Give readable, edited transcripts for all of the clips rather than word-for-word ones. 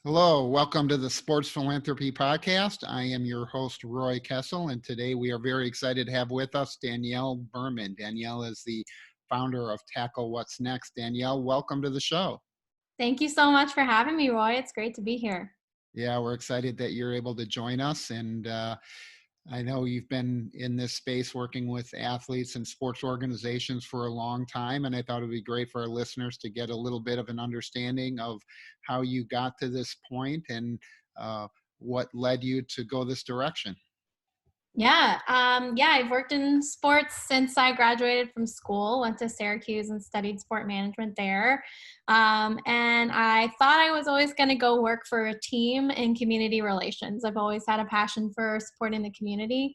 Hello, welcome to the Sports Philanthropy Podcast. I am your host, Roy Kessel, and today we are very excited to have with us Danielle Berman. Danielle is the founder of Tackle What's Next. Danielle, welcome to the show. Thank you so much for having me, Roy. It's great to be here. Yeah, we're excited that you're able to join us. And I know you've been in this space working with athletes and sports organizations for a long time, and I thought it would be great for our listeners to get a little bit of an understanding of how you got to this point and what led you to go this direction. I've worked in sports since I graduated from school, went to Syracuse and studied sport management there. And I thought I was always going to go work for a team in community relations. I've always had a passion for supporting the community.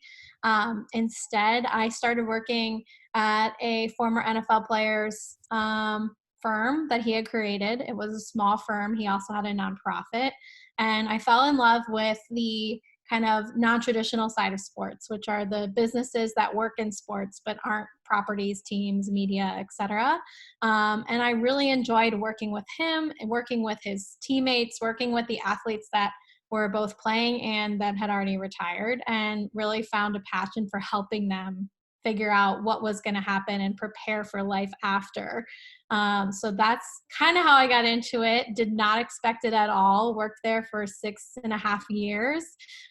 Instead, I started working at a former NFL player's firm that he had created. It was a small firm. He also had a nonprofit. And I fell in love with the kind of non-traditional side of sports, which are the businesses that work in sports but aren't properties, teams, media, etc. And I really enjoyed working with him and working with his teammates, working with the athletes that were both playing and that had already retired, and really found a passion for helping them figure out what was going to happen and prepare for life after. So that's kind of how I got into it. Did not expect it at all. Worked there for 6.5 years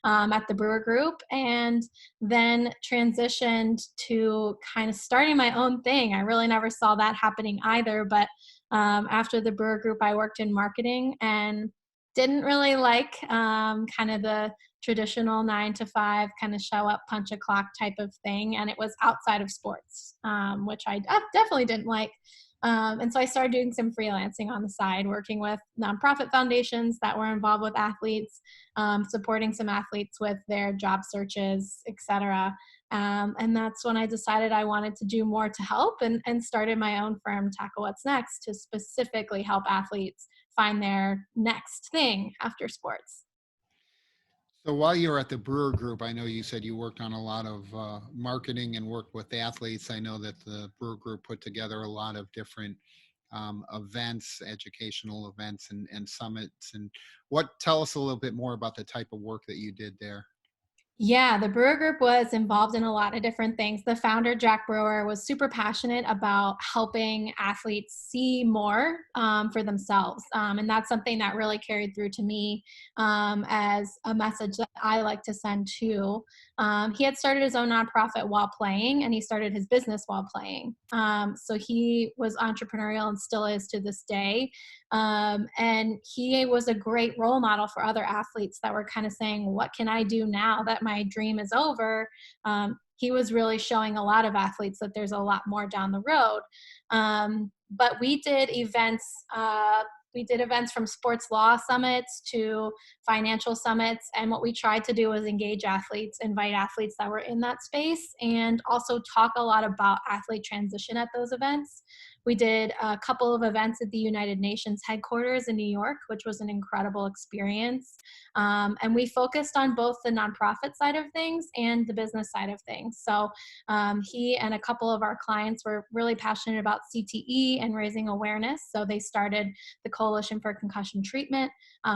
at the Brew Group, and then transitioned to kind of starting my own thing. I really never saw that happening either, but after the Brew Group, I worked in marketing and didn't really like kind of the traditional 9 to 5 kind of show up, punch a clock type of thing. And it was outside of sports, which I definitely didn't like. And so I started doing some freelancing on the side, working with nonprofit foundations that were involved with athletes, supporting some athletes with their job searches, et cetera. And that's when I decided I wanted to do more to help and started my own firm, Tackle What's Next, to specifically help athletes find their next thing after sports. So while you were at the Brewer Group, I know you said you worked on a lot of marketing and worked with athletes. I know that the Brewer Group put together a lot of different events, educational events and summits. And tell us a little bit more about the type of work that you did there. Yeah, the Brewer Group was involved in a lot of different things. The founder, Jack Brewer, was super passionate about helping athletes see more for themselves. And that's something that really carried through to me as a message that I like to send too. He had started his own nonprofit while playing, and he started his business while playing. So he was entrepreneurial and still is to this day. And he was a great role model for other athletes that were kind of saying, what can I do now that my dream is over? He was really showing a lot of athletes that there's a lot more down the road. But we did events. We did events from sports law summits to financial summits. And what we tried to do was engage athletes, invite athletes that were in that space, and also talk a lot about athlete transition at those events. We did a couple of events at the United Nations headquarters in New York, which was an incredible experience. And we focused on both the nonprofit side of things and the business side of things. So he and a couple of our clients were really passionate about CTE and raising awareness. So they started the Coalition for Concussion Treatment,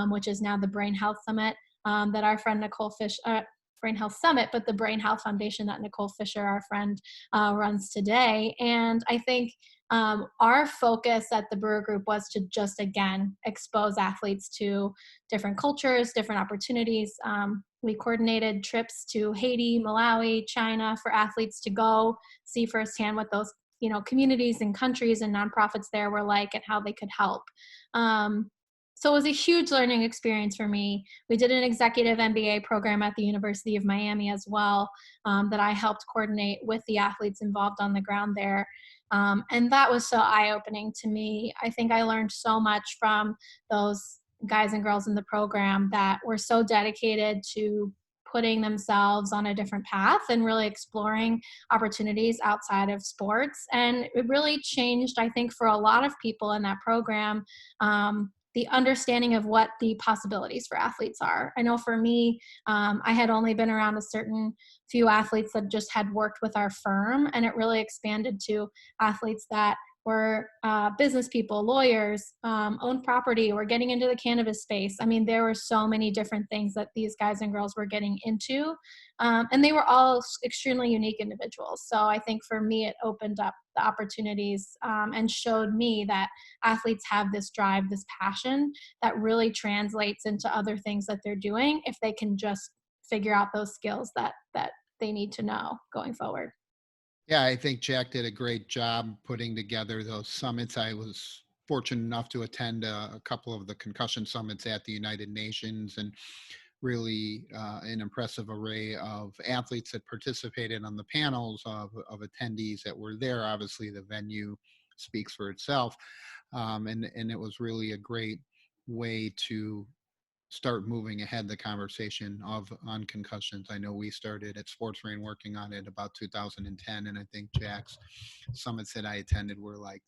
which is now the Brain Health Summit that our friend Nicole Fish, Brain Health Summit, but the Brain Health Foundation that Nicole Fisher, our friend, runs today. And I think our focus at the Brewer Group was to just, again, expose athletes to different cultures, different opportunities. We coordinated trips to Haiti, Malawi, China for athletes to go see firsthand what those communities and countries and nonprofits there were like and how they could help. So it was a huge learning experience for me. We did an executive MBA program at the University of Miami as well that I helped coordinate with the athletes involved on the ground there. And that was so eye-opening to me. I think I learned so much from those guys and girls in the program that were so dedicated to putting themselves on a different path and really exploring opportunities outside of sports. And it really changed, I think, for a lot of people in that program, the understanding of what the possibilities for athletes are. I know for me, I had only been around a certain few athletes that just had worked with our firm, and it really expanded to athletes that were business people, lawyers, owned property, were getting into the cannabis space. I mean, there were so many different things that these guys and girls were getting into. And they were all extremely unique individuals. So I think for me, it opened up the opportunities and showed me that athletes have this drive, this passion that really translates into other things that they're doing if they can just figure out those skills that they need to know going forward. Yeah, I think Jack did a great job putting together those summits. I was fortunate enough to attend a couple of the concussion summits at the United Nations, and really an impressive array of athletes that participated on the panels of attendees that were there. Obviously, the venue speaks for itself, and it was really a great way to start moving ahead the conversation of on concussions. I know we started at Sports Rain working on it about 2010, and I think Jack's summits that I attended were like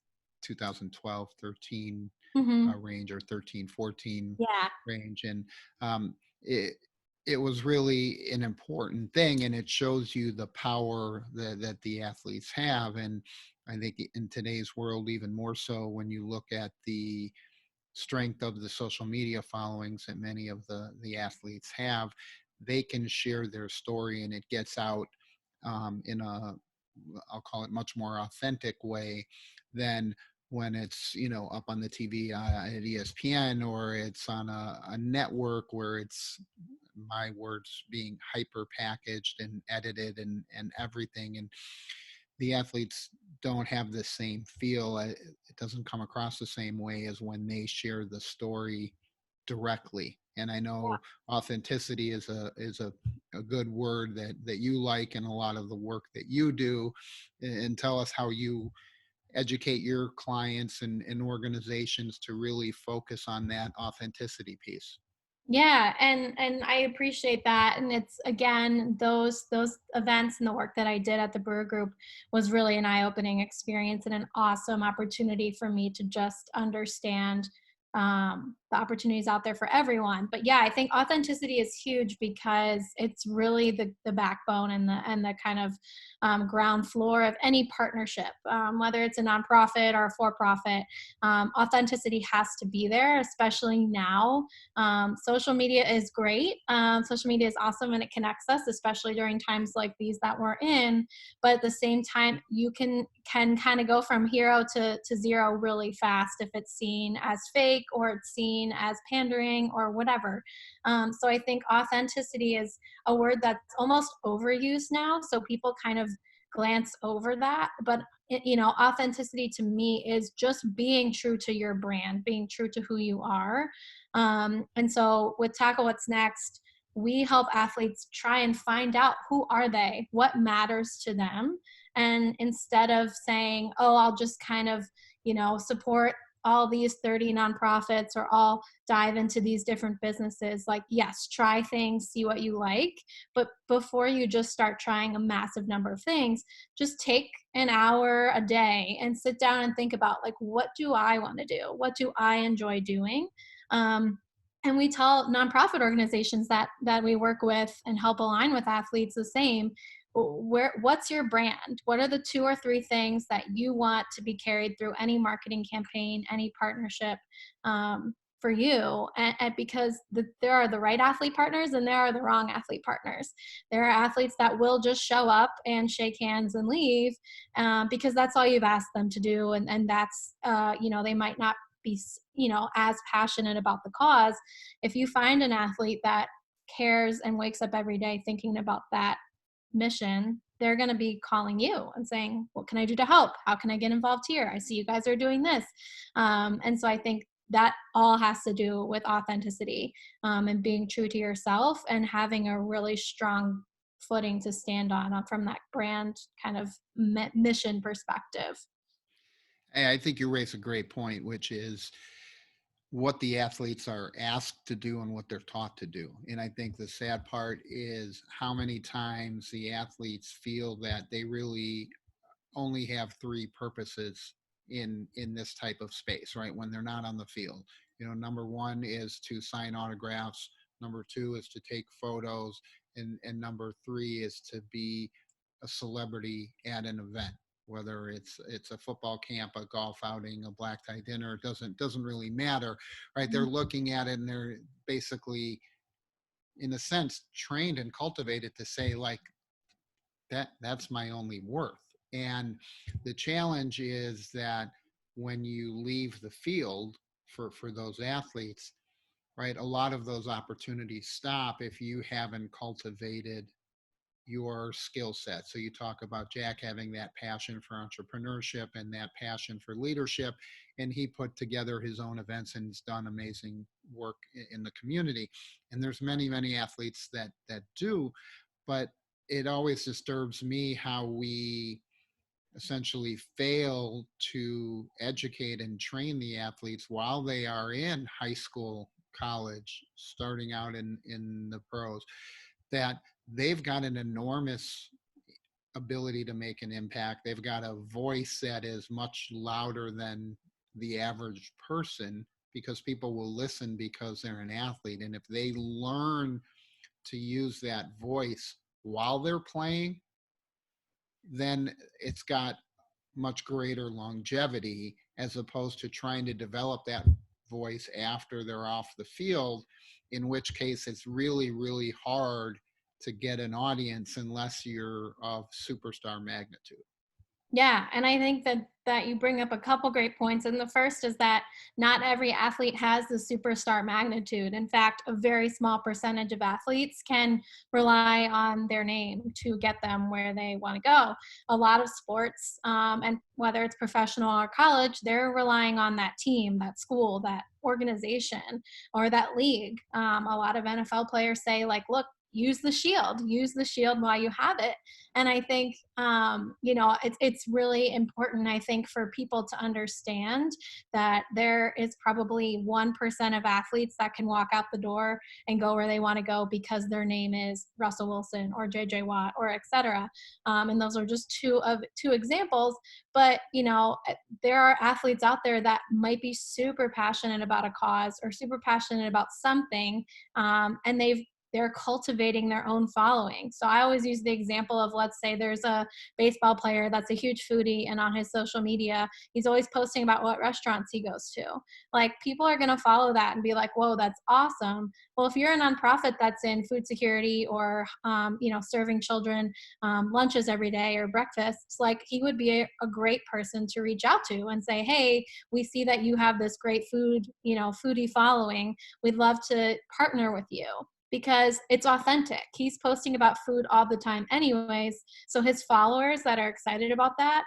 2012, 13 Hmm. range, or 13, 14 Yeah. range, and um, it it was really an important thing, and it shows you the power that the athletes have. And I think in today's world, even more so, when you look at the strength of the social media followings that many of the athletes have, they can share their story, and it gets out in a, I'll call it, much more authentic way than when it's, up on the TV at ESPN, or it's on a network where it's, my words, being hyper packaged and edited and everything. And the athletes don't have the same feel. It doesn't come across the same way as when they share the story directly. And I know authenticity is a good word that you like in a lot of the work that you do. And tell us how you educate your clients and organizations to really focus on that authenticity piece. Yeah, and I appreciate that. And it's again those events and the work that I did at the Brew Group was really an eye-opening experience and an awesome opportunity for me to just understand the opportunities out there for everyone. But yeah, I think authenticity is huge because it's really the backbone and the kind of ground floor of any partnership, whether it's a nonprofit or a for-profit. Authenticity has to be there, especially now. Social media is great. Social media is awesome and it connects us, especially during times like these that we're in. But at the same time, you can kind of go from hero to zero really fast if it's seen as fake or it's seen as pandering or whatever. So I think authenticity is a word that's almost overused now. So people kind of glance over that. But authenticity to me is just being true to your brand, being true to who you are. And so with Tackle What's Next, we help athletes try and find out who are they, what matters to them. And instead of saying, oh, I'll just kind of, support all these 30 nonprofits or I'll dive into these different businesses, like, yes, try things, see what you like. But before you just start trying a massive number of things, just take an hour a day and sit down and think about, like, what do I want to do? What do I enjoy doing? Um, and we tell nonprofit organizations that we work with and help align with athletes the same. What's your brand? What are the 2 or 3 things that you want to be carried through any marketing campaign, any partnership, for you? And because there are the right athlete partners and there are the wrong athlete partners. There are athletes that will just show up and shake hands and leave, because that's all you've asked them to do, and that's they might not be as passionate about the cause. If you find an athlete that cares and wakes up every day thinking about that mission, they're going to be calling you and saying, what can I do to help? How can I get involved here? I see you guys are doing this. And so I think that all has to do with authenticity, and being true to yourself and having a really strong footing to stand on from that brand kind of mission perspective. Hey, I think you raise a great point, which is what the athletes are asked to do and what they're taught to do. And I think the sad part is how many times the athletes feel that they really only have three purposes in this type of space, right? When they're not on the field. Number one is to sign autographs, number two is to take photos, and number three is to be a celebrity at an event. whether it's a football camp, a golf outing, a black tie dinner, it doesn't really matter, right? They're looking at it and they're basically, in a sense, trained and cultivated to say, like, that's my only worth. And the challenge is that when you leave the field for those athletes, right, a lot of those opportunities stop if you haven't cultivated your skill set. So you talk about Jack having that passion for entrepreneurship and that passion for leadership, and he put together his own events and has done amazing work in the community. And there's many athletes that do, but it always disturbs me how we essentially fail to educate and train the athletes while they are in high school, college, starting out in the pros, that they've got an enormous ability to make an impact. They've got a voice that is much louder than the average person, because people will listen because they're an athlete. And if they learn to use that voice while they're playing, then it's got much greater longevity, as opposed to trying to develop that voice after they're off the field, in which case it's really hard to get an audience unless you're of superstar magnitude. Yeah, and I think that you bring up a couple great points. And the first is that not every athlete has the superstar magnitude. In fact, a very small percentage of athletes can rely on their name to get them where they want to go. A lot of sports, and whether it's professional or college, they're relying on that team, that school, that organization, or that league. A lot of NFL players say, like, look, use the shield while you have it. And I think it's really important, I think, for people to understand that there is probably 1% of athletes that can walk out the door and go where they want to go because their name is Russell Wilson or JJ Watt or et cetera. And those are just two examples. But there are athletes out there that might be super passionate about a cause or super passionate about something, and they're cultivating their own following. So I always use the example of, let's say there's a baseball player that's a huge foodie, and on his social media, he's always posting about what restaurants he goes to. Like, people are going to follow that and be like, whoa, that's awesome. Well, if you're a nonprofit that's in food security or, serving children lunches every day or breakfasts, like, he would be a great person to reach out to and say, hey, we see that you have this great foodie following. We'd love to partner with you, because it's authentic. He's posting about food all the time anyways. So his followers that are excited about that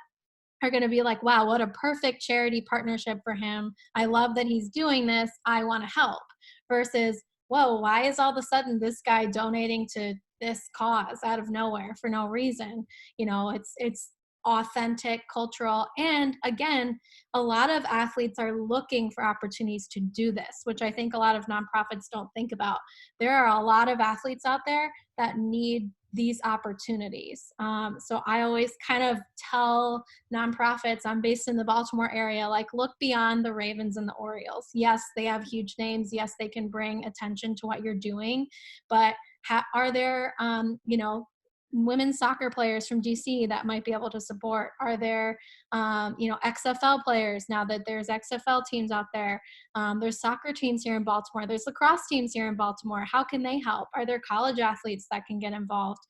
are going to be like, wow, what a perfect charity partnership for him. I love that he's doing this. I want to help. Versus, whoa, why is all of a sudden this guy donating to this cause out of nowhere for no reason? It's authentic, cultural. And again, a lot of athletes are looking for opportunities to do this, which I think a lot of nonprofits don't think about. There are a lot of athletes out there that need these opportunities. So I always kind of tell nonprofits, I'm based in the Baltimore area, like, look beyond the Ravens and the Orioles. Yes, they have huge names. Yes, they can bring attention to what you're doing, but are there, women's soccer players from DC that might be able to support? Are there, XFL players, now that there's XFL teams out there? There's soccer teams here in Baltimore. There's lacrosse teams here in Baltimore. How can they help? Are there college athletes that can get involved?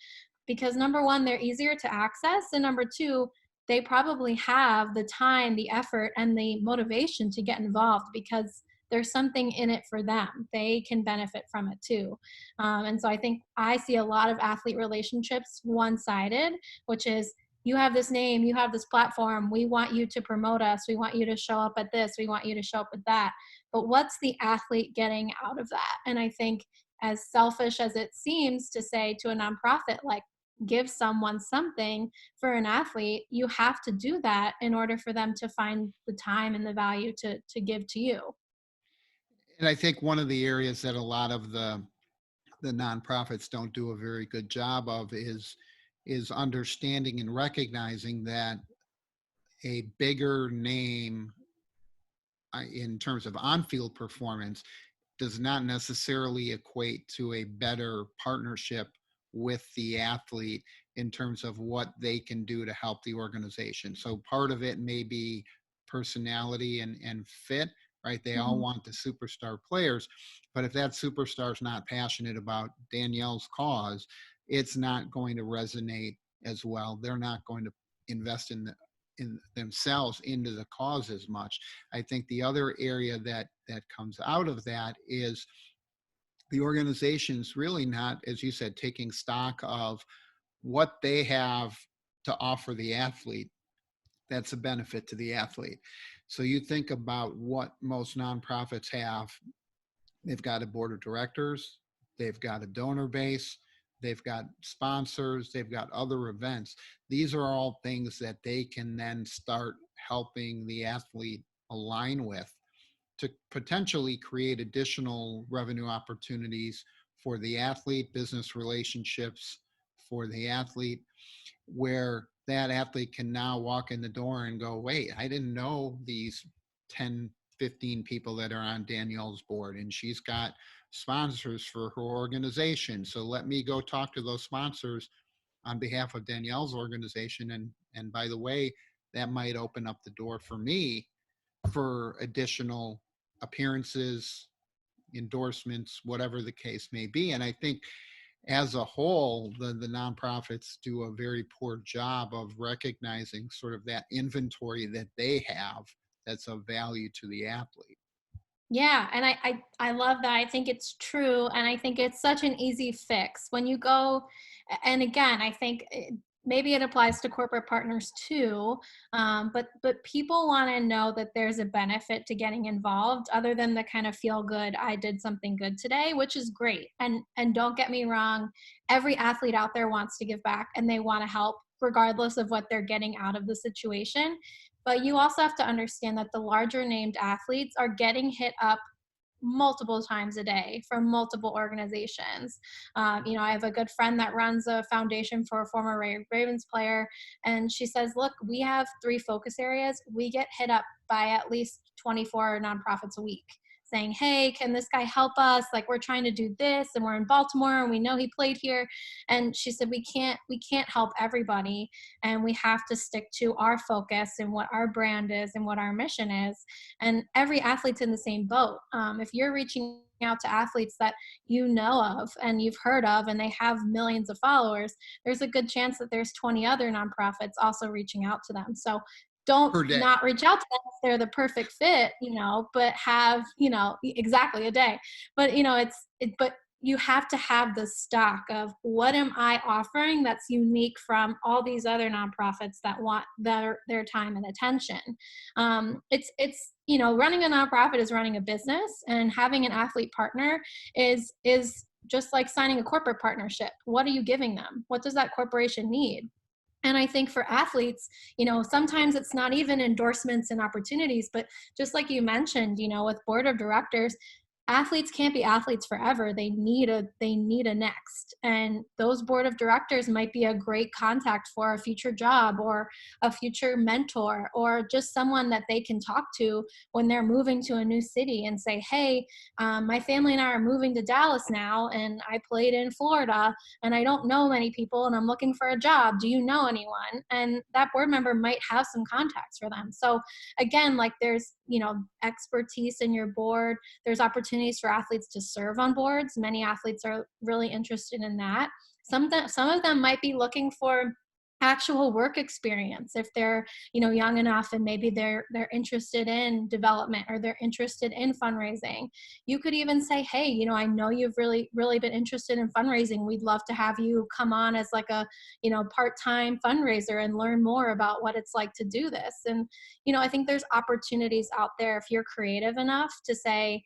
Because number one, they're easier to access. And number two, they probably have the time, the effort, and the motivation to get involved because there's something in it for them. They can benefit from it too. And so I think I see a lot of athlete relationships one-sided, which is, you have this name, you have this platform, we want you to promote us, we want you to show up at this, we want you to show up at that. But what's the athlete getting out of that? And I think, as selfish as it seems to say to a nonprofit, like, give someone something, for an athlete, you have to do that in order for them to find the time and the value to give to you. And I think one of the areas that a lot of the nonprofits don't do a very good job of is understanding and recognizing that a bigger name in terms of on-field performance does not necessarily equate to a better partnership with the athlete in terms of what they can do to help the organization. So part of it may be personality and fit, right? They all Mhm. want the superstar players, but if that superstar is not passionate about Danielle's cause, it's not going to resonate as well. They're not going to invest in themselves into the cause as much. I think the other area that comes out of that is the organization's really not, as you said, taking stock of what they have to offer the athlete that's a benefit to the athlete. So you think about what most nonprofits have. They've got a board of directors, they've got a donor base, they've got sponsors, they've got other events. These are all things that they can then start helping the athlete align with to potentially create additional revenue opportunities for the athlete, business relationships for the athlete, where that athlete can now walk in the door and go, wait, I didn't know these 10, 15 people that are on Danielle's board, and she's got sponsors for her organization. So let me go talk to those sponsors on behalf of Danielle's organization. And by the way, that might open up the door for me for additional appearances, endorsements, whatever the case may be. And I think as a whole, the nonprofits do a very poor job of recognizing sort of that inventory that they have that's of value to the athlete. Yeah, and I love that. I think it's true, and I think it's such an easy fix when you go. And again, I think maybe it applies to corporate partners too. But people want to know that there's a benefit to getting involved, other than the kind of feel good. I did something good today, which is great. And don't get me wrong, every athlete out there wants to give back, and they want to help, regardless of what they're getting out of the situation. But you also have to understand that the larger named athletes are getting hit up multiple times a day from multiple organizations. I have a good friend that runs a foundation for a former Ravens player, and she says, look, we have 3 focus areas. We get hit up by at least 24 nonprofits a week saying, hey, can this guy help us? Like, we're trying to do this, and we're in Baltimore, and we know he played here. And she said, we can't help everybody, and we have to stick to our focus and what our brand is and what our mission is. And every athlete's in the same boat. If you're reaching out to athletes that you know of and you've heard of, and they have millions of followers, there's a good chance that there's 20 other nonprofits also reaching out to them. So don't Per day. not reach out to them if they're the perfect fit, but have, exactly a day. But, but you have to have the stock of, what am I offering that's unique from all these other nonprofits that want their time and attention. Running a nonprofit is running a business, and having an athlete partner is just like signing a corporate partnership. What are you giving them? What does that corporation need? And I think for athletes, sometimes it's not even endorsements and opportunities, but just like you mentioned, with board of directors, athletes can't be athletes forever. They need a next. And those board of directors might be a great contact for a future job, or a future mentor, or just someone that they can talk to when they're moving to a new city and say, hey, my family and I are moving to Dallas now, and I played in Florida, and I don't know many people, and I'm looking for a job. Do you know anyone? And that board member might have some contacts for them. So again, like, there's, expertise in your board. There's opportunities for athletes to serve on boards. Many athletes are really interested in that. Some of them might be looking for actual work experience if they're young enough, and maybe they're interested in development, or they're interested in fundraising. You could even say, hey, I know you've really been interested in fundraising. We'd love to have you come on as like a part-time fundraiser and learn more about what it's like to do this. And I think there's opportunities out there if you're creative enough to say,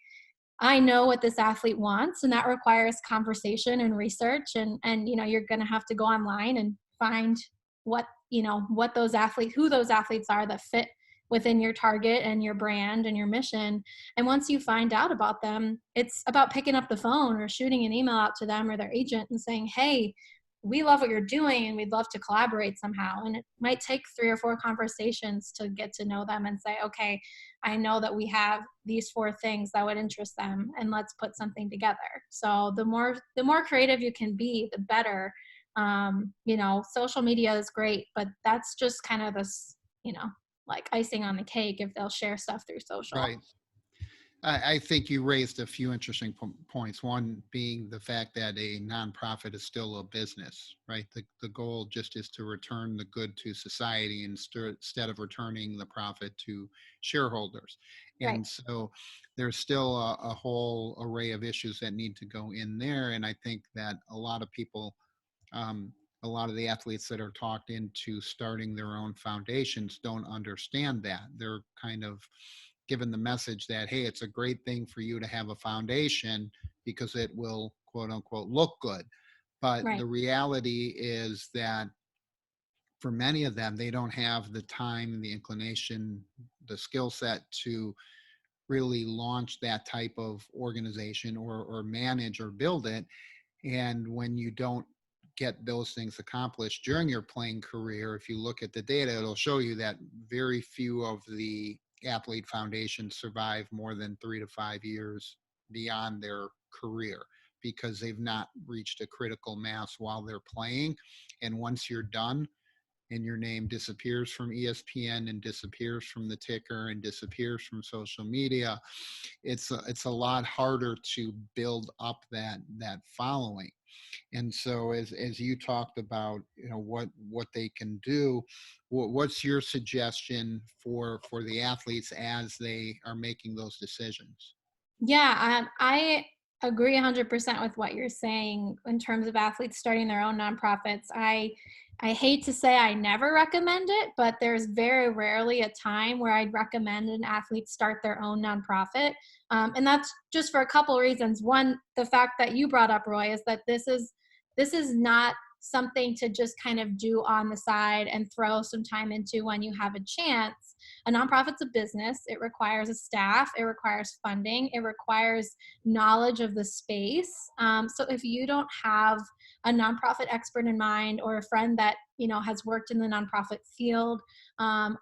I know what this athlete wants, and that requires conversation and research, and you're going to have to go online and find what those athletes, who those athletes are that fit within your target and your brand and your mission. And once you find out about them, it's about picking up the phone or shooting an email out to them or their agent and saying, hey, we love what you're doing, and we'd love to collaborate somehow. And it might take 3 or 4 conversations to get to know them and say, okay, I know that we have these 4 things that would interest them, and let's put something together. So the more creative you can be, the better, Social media is great, but that's just kind of this, like icing on the cake if they'll share stuff through social. Right. I think you raised a few interesting points. One being the fact that a nonprofit is still a business, right? The goal just is to return the good to society instead of returning the profit to shareholders. Right. And so there's still a whole array of issues that need to go in there. And I think that a lot of people, um, a lot of the athletes that are talked into starting their own foundations don't understand that. They're kind of given the message that, hey, it's a great thing for you to have a foundation because it will, quote unquote, look good. But Right. the reality is that for many of them, they don't have the time, the inclination, the skill set to really launch that type of organization or manage or build it. And when you don't get those things accomplished during your playing career, if you look at the data, it'll show you that very few of the athlete foundations survive more than 3 to 5 years beyond their career because they've not reached a critical mass while they're playing. And once you're done, and your name disappears from ESPN and disappears from the ticker and disappears from social media, it's a lot harder to build up that following. And so as you talked about, what they can do, what's your suggestion for the athletes as they are making those decisions? Yeah, I agree 100% with what you're saying in terms of athletes starting their own nonprofits. I hate to say I never recommend it, but there's very rarely a time where I'd recommend an athlete start their own nonprofit. And that's just for a couple reasons. One, the fact that you brought up, Roy, is that this is not something to just kind of do on the side and throw some time into when you have a chance. A nonprofit's a business. It requires a staff. It requires funding. It requires knowledge of the space. So if you don't have a nonprofit expert in mind, or a friend that has worked in the nonprofit field,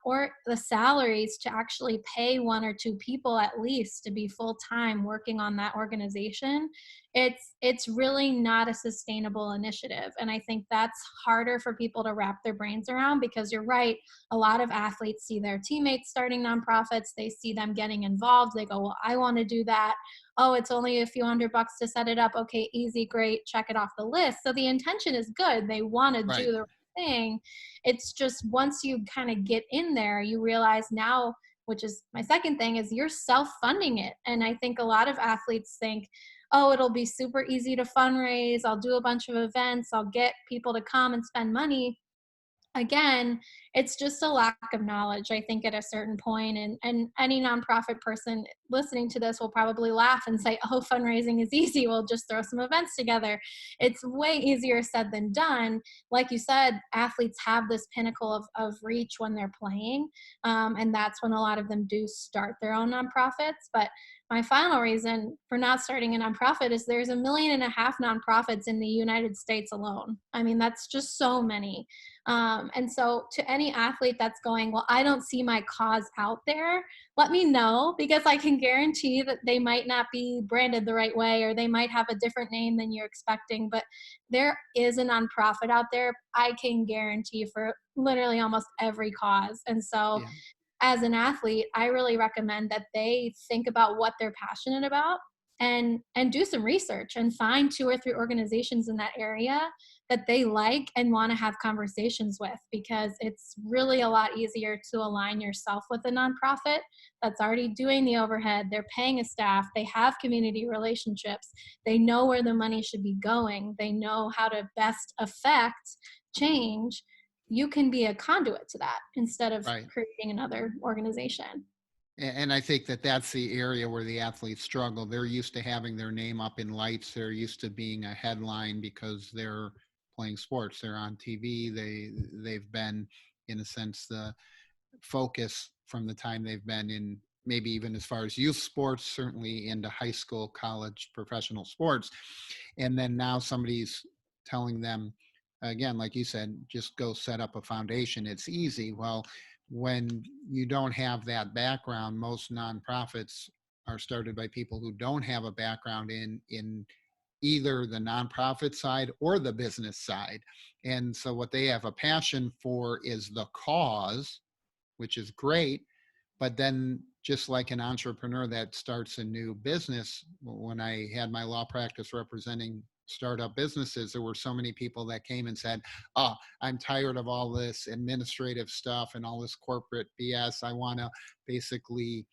or the salaries to actually pay one or two people at least to be full time working on that organization, it's really not a sustainable initiative. And I think that's harder for people to wrap their brains around, because you're right, a lot of athletes see their teammates starting nonprofits, they see them getting involved, they go, well, I want to do that. Oh, it's only a few $100 to set it up. Okay, easy, great, check it off the list. So the intention is good, they want to Right. do the right thing. It's just once you kind of get in there, you realize now, which is my second thing, is you're self-funding it. And I think a lot of athletes think, oh, it'll be super easy to fundraise, I'll do a bunch of events, I'll get people to come and spend money. Again, it's just a lack of knowledge, I think, at a certain point. And any nonprofit person listening to this will probably laugh and say, oh, fundraising is easy, we'll just throw some events together. It's way easier said than done. Like you said, athletes have this pinnacle of reach when they're playing, and that's when a lot of them do start their own nonprofits. But my final reason for not starting a nonprofit is there's 1.5 million nonprofits in the United States alone. I mean, that's just so many. And so to any athlete that's going, well, I don't see my cause out there, let me know, because I can guarantee that they might not be branded the right way, or they might have a different name than you're expecting. But there is a nonprofit out there, I can guarantee, for literally almost every cause. And so Yeah. as an athlete, I really recommend that they think about what they're passionate about, and do some research and find 2 or 3 organizations in that area that they like and want to have conversations with, because it's really a lot easier to align yourself with a nonprofit that's already doing the overhead. They're paying a staff, they have community relationships, they know where the money should be going, they know how to best affect change. You can be a conduit to that instead of Right. creating another organization. And I think that that's the area where the athletes struggle. They're used to having their name up in lights. They're used to being a headline because they're playing sports. They're on TV. They've been, in a sense, the focus from the time they've been in, maybe even as far as youth sports, certainly into high school, college, professional sports. And then now somebody's telling them, again, like you said, just go set up a foundation. It's easy. Well, when you don't have that background, most nonprofits are started by people who don't have a background in either the nonprofit side or the business side. And so what they have a passion for is the cause, which is great. But then, just like an entrepreneur that starts a new business, when I had my law practice representing startup businesses, there were so many people that came and said, "Oh, I'm tired of all this administrative stuff and all this corporate BS. I want to basically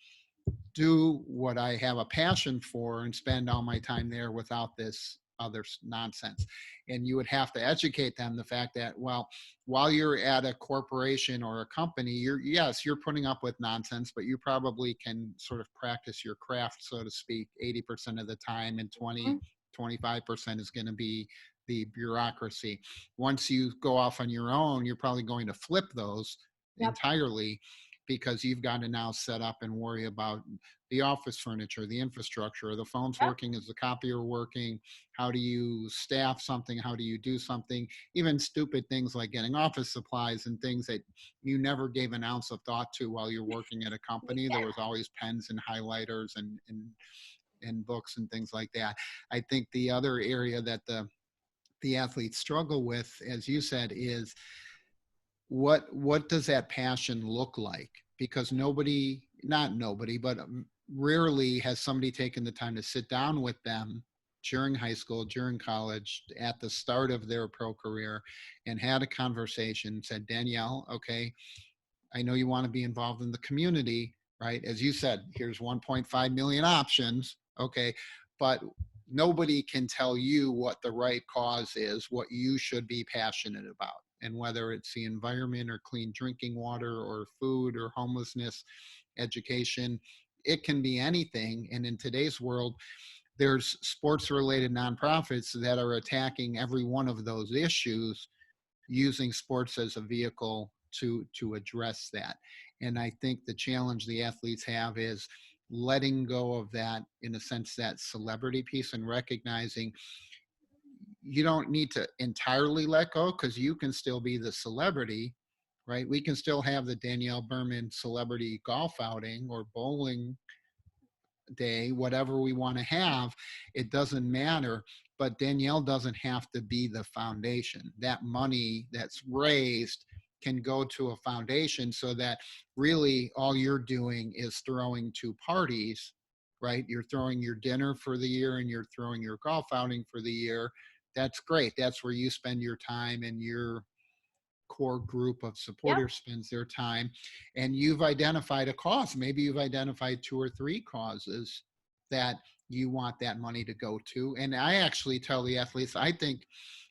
do what I have a passion for and spend all my time there without this other nonsense." And you would have to educate them the fact that, well, while you're at a corporation or a company, you're putting up with nonsense, but you probably can sort of practice your craft, so to speak, 80% of the time, and 25% is going to be the bureaucracy. Once you go off on your own, you're probably going to flip those Yep. entirely, because you've got to now set up and worry about the office furniture, the infrastructure, the phone's Yep. working, is the copier working, how do you staff something, how do you do something, even stupid things like getting office supplies and things that you never gave an ounce of thought to while you're working at a company. There Yeah. was always pens and highlighters and books and things like that. I think the other area that the athletes struggle with, as you said, is what does that passion look like? Because not nobody, but rarely has somebody taken the time to sit down with them during high school, during college, at the start of their pro career, and had a conversation, said, "Danielle, okay, I know you want to be involved in the community, right? As you said, here's 1.5 million options, okay, but nobody can tell you what the right cause is, what you should be passionate about. And whether it's the environment or clean drinking water or food or homelessness, education, it can be anything. And in today's world, there's sports related nonprofits that are attacking every one of those issues, using sports as a vehicle to address that. And I think the challenge the athletes have is letting go of that, in a sense, that celebrity piece, and recognizing you don't need to entirely let go, because you can still be the celebrity, right? We can still have the Danielle Berman celebrity golf outing or bowling day, whatever we want to have. It doesn't matter. But Danielle doesn't have to be the foundation. That money that's raised can go to a foundation, so that really all you're doing is throwing two parties, right? You're throwing your dinner for the year and you're throwing your golf outing for the year. That's great. That's where you spend your time, and your core group of Yep. supporters spends their time. And you've identified a cause. Maybe you've identified two or three causes that you want that money to go to. And I actually tell the athletes, I think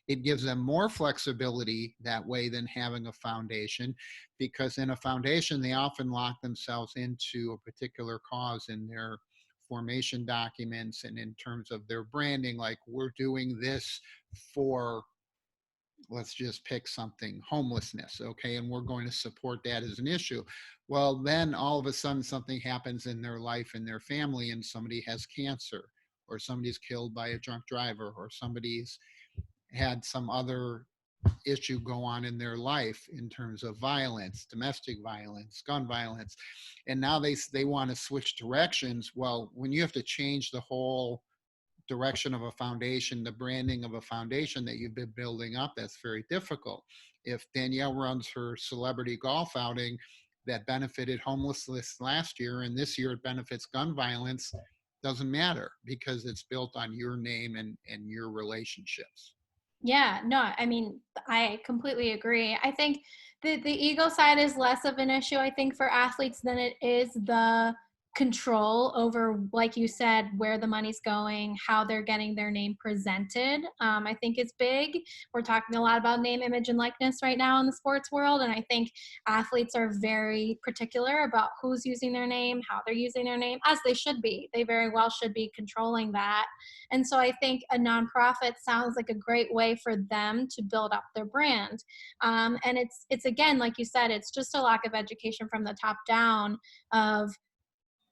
it gives them more flexibility that way than having a foundation, because in a foundation, they often lock themselves into a particular cause in their formation documents and in terms of their branding, like, we're doing this for, let's just pick something, homelessness, okay, and we're going to support that as an issue. Well, then all of a sudden something happens in their life, in their family, and somebody has cancer, or somebody's killed by a drunk driver, or somebody's had some other issue go on in their life in terms of violence, domestic violence, gun violence, and now they want to switch directions. Well, when you have to change the whole direction of a foundation, the branding of a foundation that you've been building up, that's very difficult. If Danielle runs her celebrity golf outing that benefited homelessness last year, and this year it benefits gun violence, doesn't matter, because it's built on your name and your relationships. Yeah, no, I mean, I completely agree. I think the ego side is less of an issue, I think, for athletes than it is the control over, like you said, where the money's going, how they're getting their name presented. I think it's big. We're talking a lot about name, image, and likeness right now in the sports world. And I think athletes are very particular about who's using their name, how they're using their name, as they should be. They very well should be controlling that. And so I think a nonprofit sounds like a great way for them to build up their brand. And it's again, like you said, it's just a lack of education from the top down of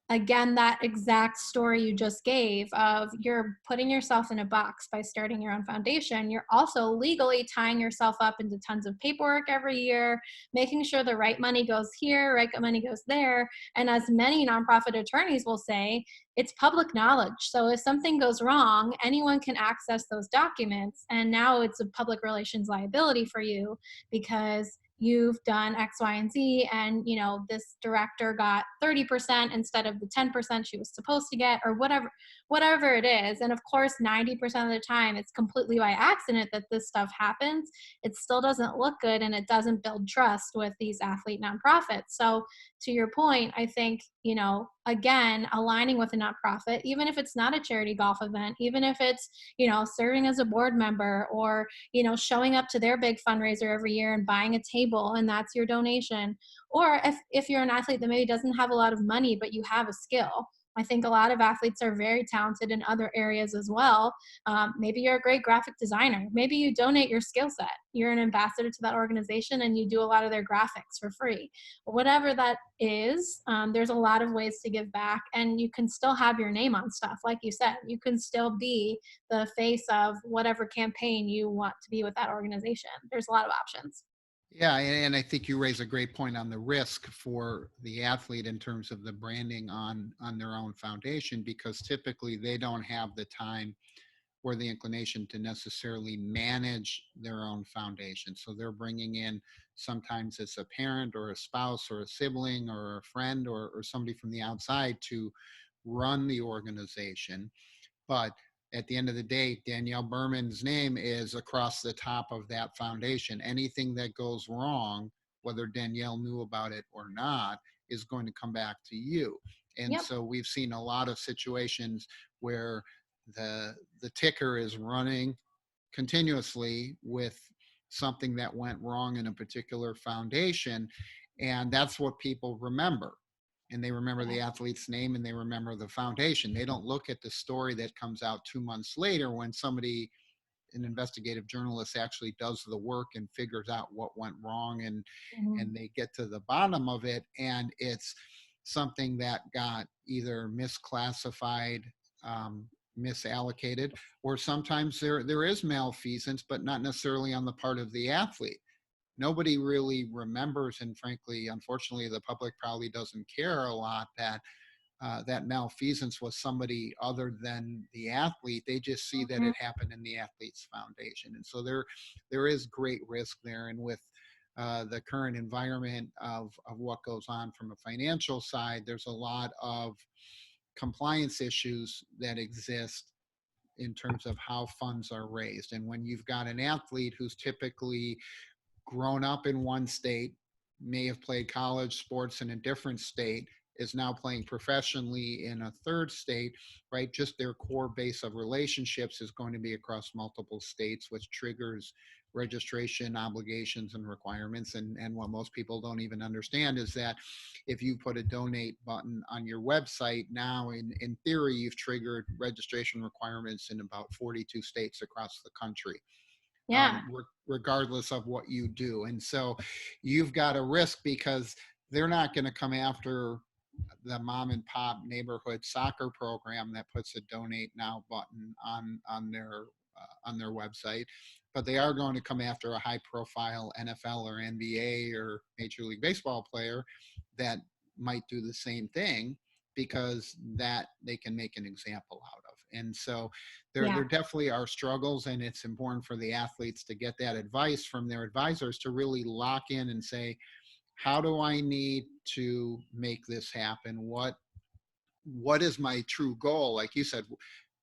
again, that exact story you just gave of you're putting yourself in a box by starting your own foundation. You're also legally tying yourself up into tons of paperwork every year, making sure the right money goes here, right money goes there. And as many nonprofit attorneys will say, it's public knowledge. So if something goes wrong, anyone can access those documents. And now it's a public relations liability for you because you've done X, Y, and Z, and this director got 30% instead of the 10% she was supposed to get, or whatever it is. And of course, 90% of the time, it's completely by accident that this stuff happens. It still doesn't look good, and it doesn't build trust with these athlete nonprofits. So to your point, I think, again, aligning with a nonprofit, even if it's not a charity golf event, even if it's, serving as a board member, or, showing up to their big fundraiser every year and buying a table, and that's your donation. Or if you're an athlete that maybe doesn't have a lot of money, but you have a skill. I think a lot of athletes are very talented in other areas as well. Maybe you're a great graphic designer. Maybe you donate your skill set. You're an ambassador to that organization and you do a lot of their graphics for free. Whatever that is, there's a lot of ways to give back, and you can still have your name on stuff. Like you said, you can still be the face of whatever campaign you want to be with that organization. There's a lot of options. Yeah, and I think you raise a great point on the risk for the athlete in terms of the branding on their own foundation, because typically they don't have the time or the inclination to necessarily manage their own foundation. So they're bringing in, sometimes it's a parent or a spouse or a sibling or a friend or somebody from the outside to run the organization. But at the end of the day, Danielle Berman's name is across the top of that foundation. Anything that goes wrong, whether Danielle knew about it or not, is going to come back to you. And Yep. so we've seen a lot of situations where the ticker is running continuously with something that went wrong in a particular foundation, and that's what people remember. And they remember the athlete's name and they remember the foundation. They don't look at the story that comes out 2 months later when somebody, an investigative journalist, actually does the work and figures out what went wrong, Mhm. and they get to the bottom of it, and it's something that got either misclassified, um, misallocated, or sometimes there is malfeasance, but not necessarily on the part of the athlete. Nobody really remembers, and frankly, unfortunately, the public probably doesn't care a lot that that malfeasance was somebody other than the athlete. They just see that Mhm. it happened in the athlete's foundation, and so there is great risk there. And with the current environment of what goes on from a financial side, there's a lot of compliance issues that exist in terms of how funds are raised. And when you've got an athlete who's typically grown up in one state, may have played college sports in a different state, is now playing professionally in a third state, right? Just their core base of relationships is going to be across multiple states, which triggers registration obligations and requirements. And what most people don't even understand is that if you put a donate button on your website now, in theory, you've triggered registration requirements in about 42 states across the country, Yeah. regardless of what you do. And so you've got a risk because they're not going to come after the mom and pop neighborhood soccer program that puts a donate now button on their website, but they are going to come after a high profile NFL or NBA or Major League Baseball player that might do the same thing, because that they can make an example out of. And so there Yeah. definitely are struggles, and it's important for the athletes to get that advice from their advisors to really lock in and say, how do I need to make this happen? What is my true goal? Like you said,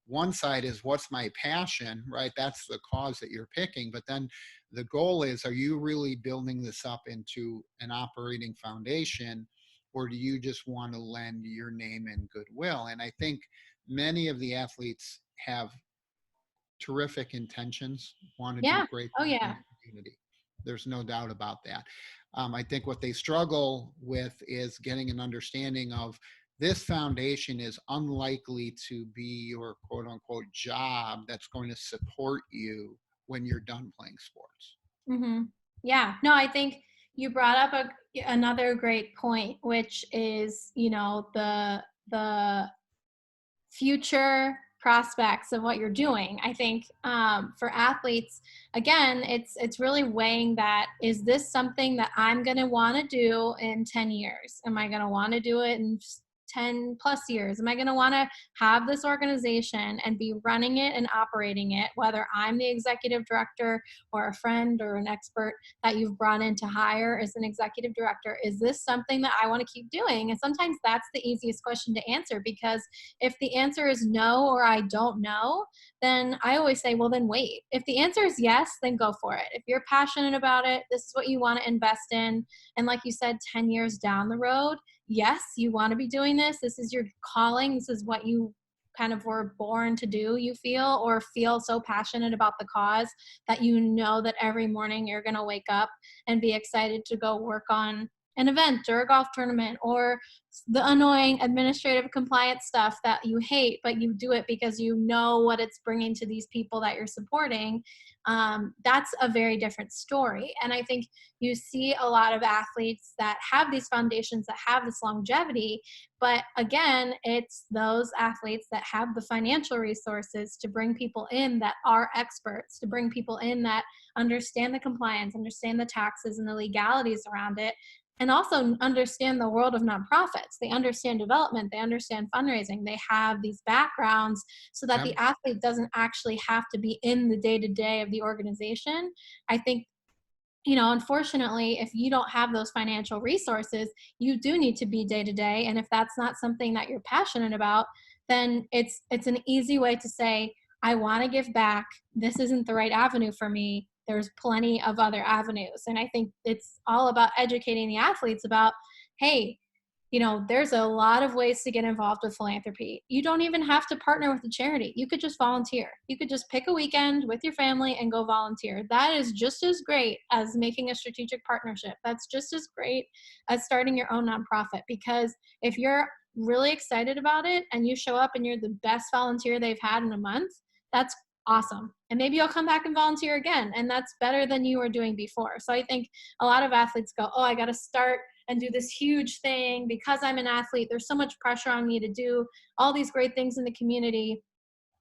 one side is what's my passion, right? That's the cause that you're picking. But then the goal is, are you really building this up into an operating foundation, or do you just want to lend your name and goodwill? And I think many of the athletes have terrific intentions, want to do Yeah. great Oh things in yeah. the community. There's no doubt about that. I think what they struggle with is getting an understanding of, this foundation is unlikely to be your quote unquote job that's going to support you when you're done playing sports. Hmm. Yeah. No, I think You brought up another great point, which is, the future prospects of what you're doing. I think for athletes, again, it's really weighing that, is this something that I'm going to want to do in 10 years? Am I going to want to do it in 10 plus years? Am I going to want to have this organization and be running it and operating it, whether I'm the executive director or a friend or an expert that you've brought in to hire as an executive director? Is this something that I want to keep doing? And sometimes that's the easiest question to answer, because if the answer is no or I don't know, then I always say, well, then wait. If the answer is yes, then go for it. If you're passionate about it, this is what you want to invest in. And like you said, 10 years down the road, yes, you want to be doing this. This is your calling. This is what you kind of were born to do, you feel so passionate about the cause that you know that every morning you're going to wake up and be excited to go work on an event or a golf tournament, or the annoying administrative compliance stuff that you hate, but you do it because you know what it's bringing to these people that you're supporting. That's a very different story. And I think you see a lot of athletes that have these foundations, that have this longevity, but again, it's those athletes that have the financial resources to bring people in that are experts, to bring people in that understand the compliance, understand the taxes and the legalities around it, and also understand the world of nonprofits. They understand development, they understand fundraising, they have these backgrounds so that Yep. the athlete doesn't actually have to be in the day-to-day of the organization. I think, unfortunately, if you don't have those financial resources, you do need to be day to day. And if that's not something that you're passionate about, then it's an easy way to say, I want to give back. This isn't the right avenue for me. There's plenty of other avenues. And I think it's all about educating the athletes about, hey, there's a lot of ways to get involved with philanthropy. You don't even have to partner with a charity. You could just volunteer. You could just pick a weekend with your family and go volunteer. That is just as great as making a strategic partnership. That's just as great as starting your own nonprofit, because if you're really excited about it and you show up and you're the best volunteer they've had in a month, that's awesome. And maybe you'll come back and volunteer again, and that's better than you were doing before. So I think a lot of athletes go, oh, I got to start and do this huge thing because I'm an athlete. There's so much pressure on me to do all these great things in the community.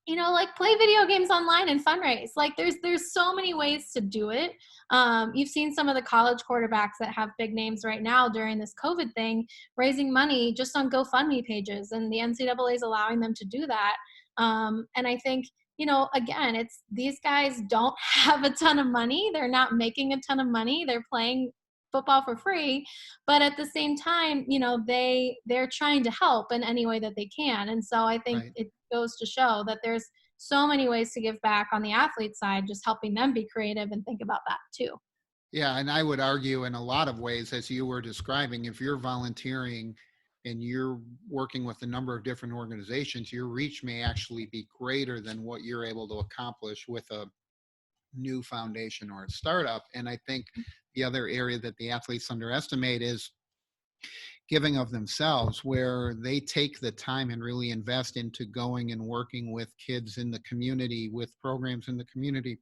Like play video games online and fundraise. Like there's so many ways to do it. You've seen some of the college quarterbacks that have big names right now during this COVID thing, raising money just on GoFundMe pages, and the NCAA is allowing them to do that. And I think, again, it's these guys don't have a ton of money. They're not making a ton of money. They're playing football for free, but at the same time, they're trying to help in any way that they can. And so I think Right. it goes to show that there's so many ways to give back on the athlete side, just helping them be creative and think about that too. Yeah, and I would argue in a lot of ways, as you were describing, if you're volunteering and you're working with a number of different organizations, your reach may actually be greater than what you're able to accomplish with a new foundation or a startup. And I think the other area that the athletes underestimate is giving of themselves, where they take the time and really invest into going and working with kids in the community, with programs in the community.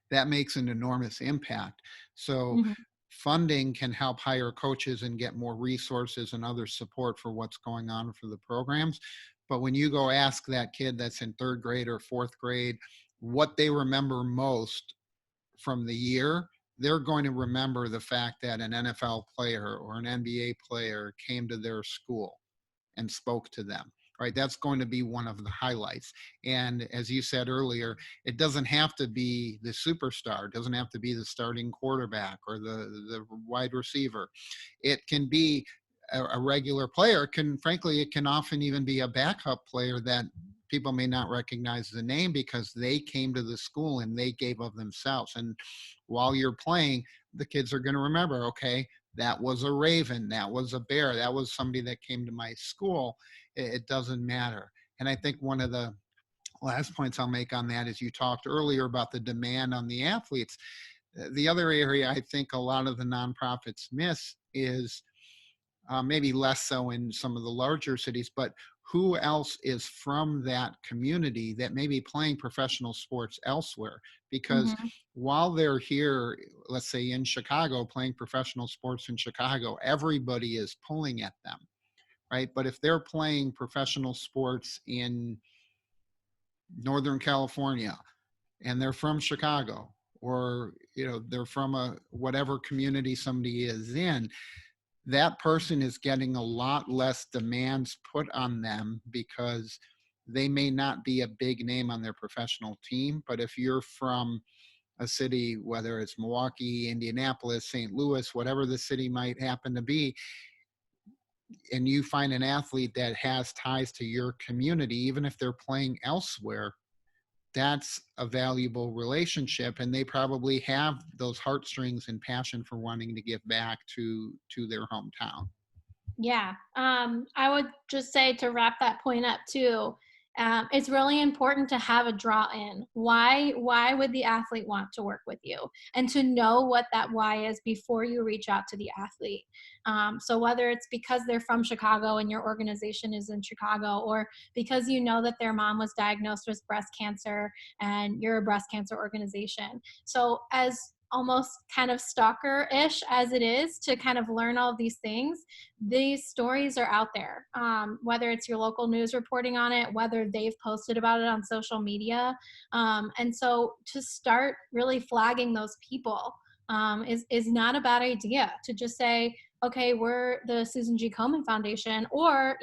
That makes an enormous impact. So Mhm. funding can help hire coaches and get more resources and other support for what's going on for the programs. But when you go ask that kid that's in third grade or fourth grade what they remember most from the year, they're going to remember the fact that an NFL player or an NBA player came to their school and spoke to them. Right, that's going to be one of the highlights. And as you said earlier, it doesn't have to be the superstar, it doesn't have to be the starting quarterback or the wide receiver. It can be a regular player. It can often even be a backup player that people may not recognize the name because they came to the school and they gave of themselves. And while you're playing, the kids are going to remember, okay, that was a Raven, that was a Bear, that was somebody that came to my school. It doesn't matter. And I think one of the last points I'll make on that is you talked earlier about the demand on the athletes. The other area I think a lot of the nonprofits miss is maybe less so in some of the larger cities, but who else is from that community that may be playing professional sports elsewhere. Because Mm-hmm. while they're here, let's say in Chicago, playing professional sports in Chicago, everybody is pulling at them, right? But if they're playing professional sports in Northern California and they're from Chicago, or they're from a whatever community somebody is in, that person is getting a lot less demands put on them because they may not be a big name on their professional team. But if you're from a city, whether it's Milwaukee, Indianapolis, St. Louis, whatever the city might happen to be, and you find an athlete that has ties to your community, even if they're playing elsewhere, that's a valuable relationship, and they probably have those heartstrings and passion for wanting to give back to their hometown. Yeah. I would just say, to wrap that point up too, it's really important to have a draw in. Why would the athlete want to work with you? And to know what that why is before you reach out to the athlete. So whether it's because they're from Chicago and your organization is in Chicago, or because you know that their mom was diagnosed with breast cancer and you're a breast cancer organization. So as almost kind of stalker-ish as it is to kind of learn all of these things, these stories are out there, whether it's your local news reporting on it, whether they've posted about it on social media. And so to start really flagging those people is not a bad idea. To just say, okay, we're the Susan G. Komen Foundation, or,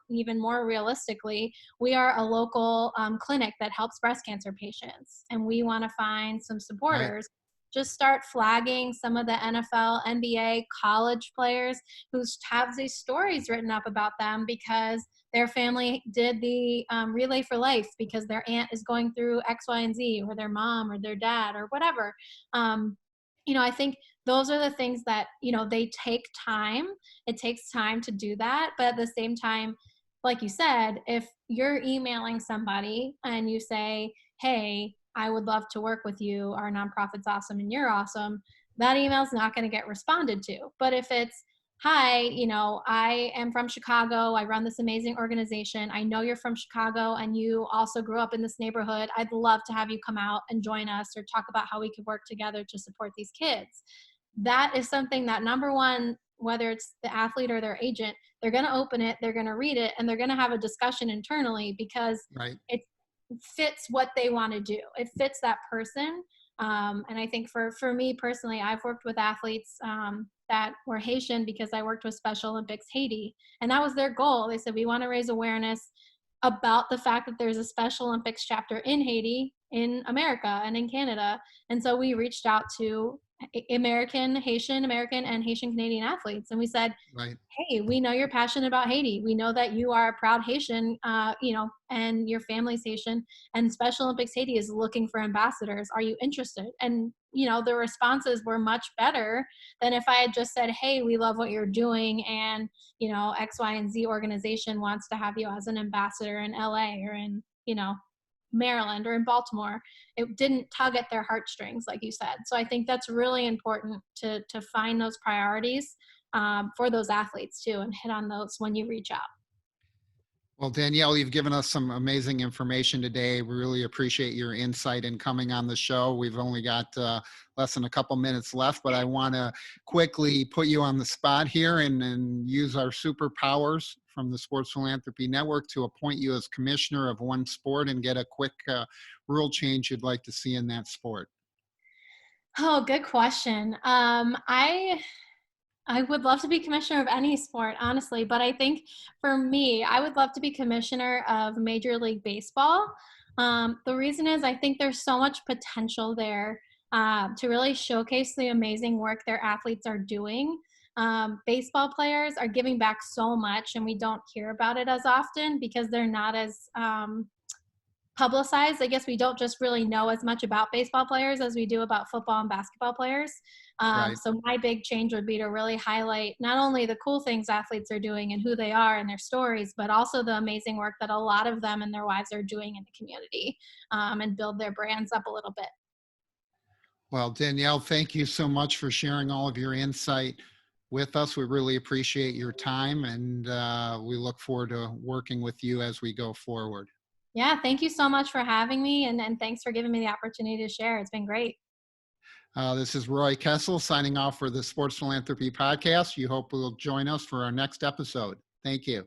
even more realistically, we are a local clinic that helps breast cancer patients, and we want to find some Right. supporters. Just start flagging some of the NFL, NBA, college players who have these stories written up about them because their family did the Relay for Life because their aunt is going through X, Y, and Z, or their mom or their dad or whatever. I think those are the things that, they take time. It takes time to do that. But at the same time, like you said, if you're emailing somebody and you say, hey, I would love to work with you, our nonprofit's awesome and you're awesome, that email's not going to get responded to. But if it's, hi, I am from Chicago, I run this amazing organization, I know you're from Chicago and you also grew up in this neighborhood, I'd love to have you come out and join us or talk about how we could work together to support these kids. That is something that, number one, whether it's the athlete or their agent, they're going to open it, they're going to read it, and they're going to have a discussion internally because Right. it fits what they want to do. It fits that person. And I think for me personally, I've worked with athletes that were Haitian because I worked with Special Olympics Haiti. And that was their goal. They said, we want to raise awareness about the fact that there's a Special Olympics chapter in Haiti, in America, and in Canada. And so we reached out to Haitian American, and Haitian Canadian athletes. And we said, Right. hey, we know you're passionate about Haiti. We know that you are a proud Haitian, and your family's Haitian, and Special Olympics Haiti is looking for ambassadors. Are you interested? And, the responses were much better than if I had just said, hey, we love what you're doing, and, X, Y, and Z organization wants to have you as an ambassador in LA or in, Maryland or in Baltimore. It didn't tug at their heartstrings, like you said. So I think that's really important to find those priorities for those athletes too, and hit on those when you reach out. Well, Danielle, you've given us some amazing information today. We really appreciate your insight in coming on the show. We've only got less than a couple minutes left, but I want to quickly put you on the spot here and use our superpowers from the Sports Philanthropy Network to appoint you as commissioner of one sport and get a quick rule change you'd like to see in that sport. Oh, good question. I would love to be commissioner of any sport, honestly, but I think for me, I would love to be commissioner of Major League Baseball. The reason is I think there's so much potential there to really showcase the amazing work their athletes are doing. Baseball players are giving back so much, and we don't hear about it as often because they're not as publicized. I guess we don't just really know as much about baseball players as we do about football and basketball players. Right. So my big change would be to really highlight not only the cool things athletes are doing and who they are and their stories, but also the amazing work that a lot of them and their wives are doing in the community, and build their brands up a little bit. Well, Danielle, thank you so much for sharing all of your insight with us. We really appreciate your time, and we look forward to working with you as we go forward. Yeah, thank you so much for having me, and thanks for giving me the opportunity to share. It's been great. This is Roy Kessel signing off for the Sports Philanthropy Podcast. You hope you'll join us for our next episode. Thank you.